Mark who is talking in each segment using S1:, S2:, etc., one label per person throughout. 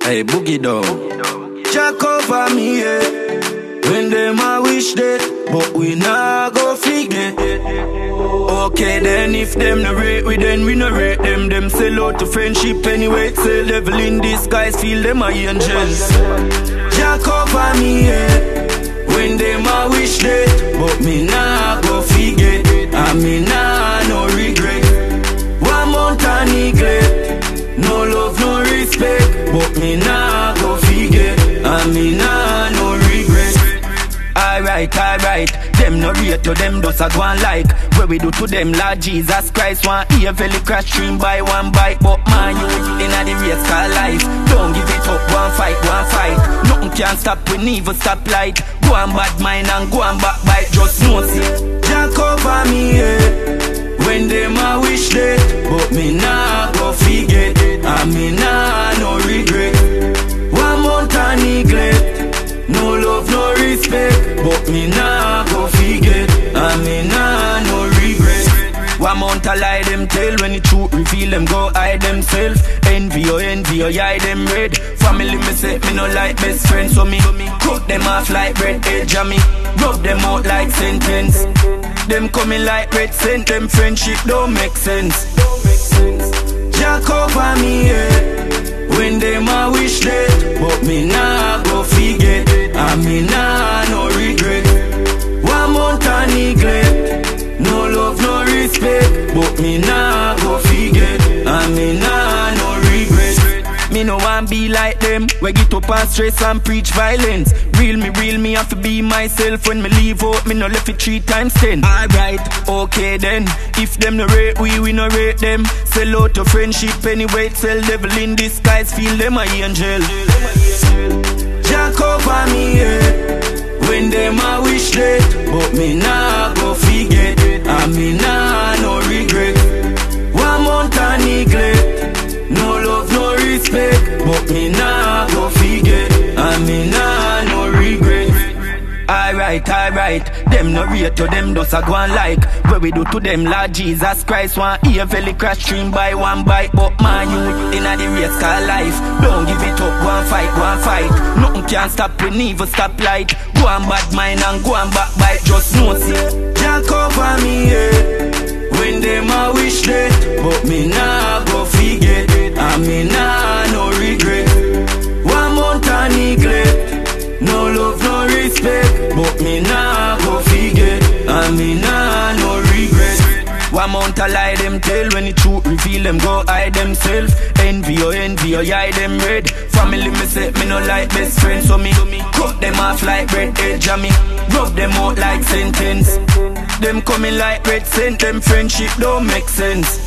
S1: Hey, boogie down.
S2: Jack over me, yeah. When them a wish that, but we nah go forget. Okay then, if them no rate we, then we no rate them. Them sell out to friendship anyway. Sell devil in disguise, feel them a angels. Jack over me, yeah. When them a wish that, but me nah go forget. And me nah no regret. 1 month of neglect, no love, no respect. But me nah go forget, and me nah no regret. Alright, them no rate to them just a go and like. Where we do to them, Lord Jesus Christ. One early crash stream by one bike. But man, you inna the race called life. Don't give it up, one fight. Nothing can stop, we never stop light. Go and bad mind and go and backbite. Just know see, Jack over me, yeah. When them a wish that, but me nah go forget. And me nah no regret. 1 month of neglect, no love, no respect. But me nah go forget, and me nah no regret. 1 month a lie them tell, when the truth reveal them go hide themselves. Envy or hide them red. Family me say me no like best friends, so me cook them off like bread edge of me. Rub them out like sentence. Them coming like red scent, them friendship don't make sense. Jack over me, yeah. When them a wish that, but me nah go forget. And me nah no regret. 1 month of neglect, no love, no respect. But me nah go forget, and me nah no regret. Me no want be like them, we get up and stress and preach violence. Real me have to be myself. When me leave out, me no left it 3 times 10. Alright, okay then. If them no rate we no rate them. Sell out to friendship anyway. Sell devil in disguise, feel them a angel. Jack over me, yeah. When them a wish that, but me nah go forget. And me nah no regret. 1 month of neglect, no love, no respect. But me nah go forget, and me nah no regret. Alright, them no rate to them just a go and like. Where we do to them, Lord Jesus Christ. One early crash stream by one bike. But man, you inna the race called life. Don't give it up, one fight. Nothing can stop, we never stop light. Go and bad mind and go and backbite. Just know see, Jack over me, yeah. When them a wish that, but me nah go forget. And me nah no regret. 1 month of neglect, no love, no respect. But me nah go forget, and me nah no regret. 1 month a lie them tell, when the truth reveal them go hide themselves. Envy or hide them red. Family me say me no like best friends, so me cut them off like bread edge of me. Rub them out like sentence. Them coming like red scent, them friendship don't make sense.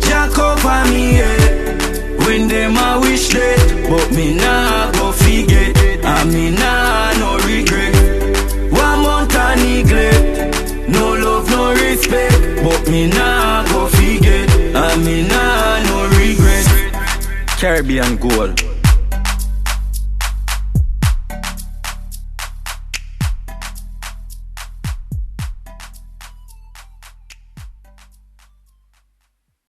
S2: Jack over me, yeah. When them a wish that, but me nah go forget. And me nah no regret. 1 month of neglect, no love, no respect. But me nah go forget, and me nah no regret.
S1: Caribbean Gold.